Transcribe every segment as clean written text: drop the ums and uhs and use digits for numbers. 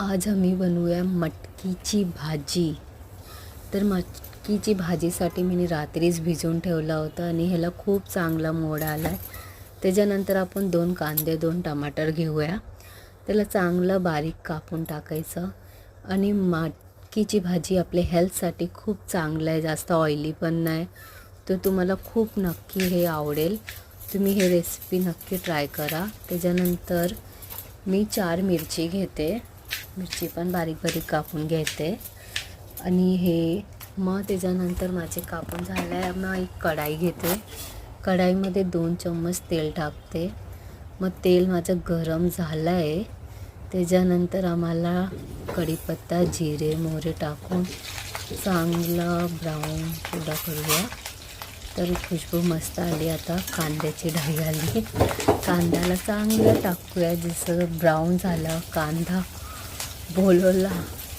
आज आम्ही बनवूया मटकीची भाजी। तर मटकीची भाजीसाठी मी रात्रीच भिजवून ठेवला होता आणि ह्याला खूप चांगला मोड आला आहे। त्याच्यानंतर आपण 2 कांदे 2 टमाटर घेऊया, त्याला चांगलं बारीक कापून टाकायचं। आणि मटकीची भाजी आपल्या हेल्थसाठी खूप चांगलं आहे, जास्त ऑइली पण नाही। तर तुम्हाला खूप नक्की हे आवडेल, तुम्ही हे रेसिपी नक्की ट्राय करा। त्याच्यानंतर मी 4 मिरची घेते, मिरची पण बारीक बारीक कापून घेते। आणि हे मग त्याच्यानंतर माझे कापून झालं आहे, मग एक कढाई घेते, कढाईमध्ये 2 चम्मच तेल टाकते। मग तेल माझं गरम झालं आहे, त्याच्यानंतर आम्हाला कढीपत्ता जिरे मोहरी टाकून चांगला ब्राऊन थोडा करूया। तर खुशबू मस्त आली। आता कांद्याची ढाई आली, कांद्याला चांगलं टाकूया। जसं ब्राऊन झालं कांदा बोलवला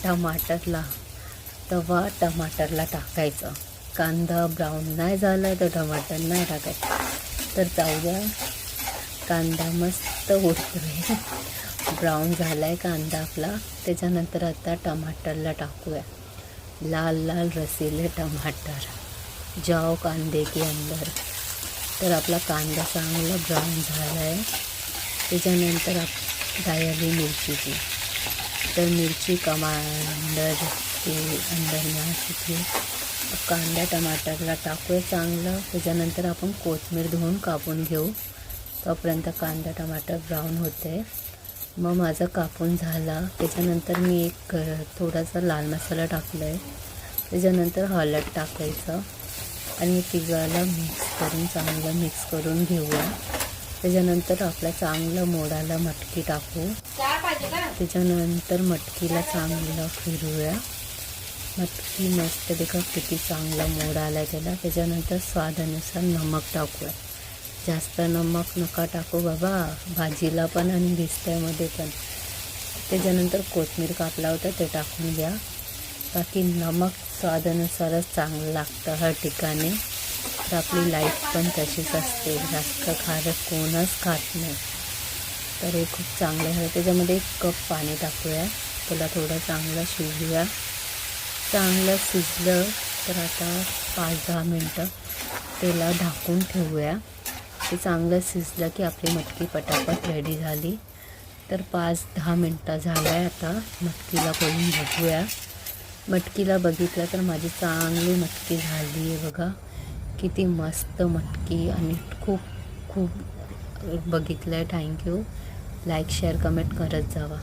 टमाटरला, तेव्हा टमाटरला टाकायचं। कांदा ब्राऊन नाही झाला तर टमाटर नाही टाकायचं। तर जाऊया, कांदा मस्त उडतोय, ब्राऊन झाला आहे कांदा आपला। त्याच्यानंतर आता टमाटरला टाकूया, लाल लाल रसीले टमाटर जाओ कांदे के अंदर। तर आपला कांदा चांगला ब्राऊन झाला आहे। त्याच्यानंतर डाळ आली मिरचीची, तर मिर्ची कमांडर के अंदर में आ चुकी है। कांदा टमाटरला टाकूया चांगलं। त्याच्यानंतर आपण कोथिंबीर धुवून कापून घेऊ, तोपर्यंत कांदा टमाटर ब्राऊन होते। मग माझं कापून झाला, त्याच्यानंतर मी एक थोडासा लाल मसाला टाकला आहे। त्याच्यानंतर हळद टाकायचं आणि तिघाला चांगलं मिक्स करून घेऊया। त्याच्यानंतर आपला चांगलं मोडाला मटकी टाकू, त्याच्यानंतर मटकीला चांगलं फिरवूया। मटकी मस्त देखा किती चांगला मोड आला आहे त्याला। त्याच्यानंतर स्वादानुसार नमक टाकूया, जास्त नमक नका टाकू बाबा, भाजीला पण आणि भिजत्यामध्ये पण। त्याच्यानंतर कोथिंबीर कापला होता ते टाकून घ्या, बाकी नमक स्वादानुसारच चांगलं लागतं हर ठिकाणी। तर आपली लाईफ पण तशीच असते, जास्त खारट कोणच खात नाही। तर हे खूप चांगलं आहे। त्याच्यामध्ये 1 कप पाणी टाकूया, त्याला थोडं चांगलं शिजूया। चांगलं शिजलं तर आता 5-10 मिनटं त्याला ढाकून ठेवूया। ते चांगलं शिजलं की आपली मटकी पटापट रेडी झाली। तर 5-10 मिनटं झालं आहे, आता मटकीला खोलून बघूया। मटकीला बघितलं तर माझी चांगली मटकी झाली आहे बघा, किती मस्त मटकी। आणि खूप खूप बघितलं आहे, थँक्यू। लाईक शेअर कमेंट करत जावा।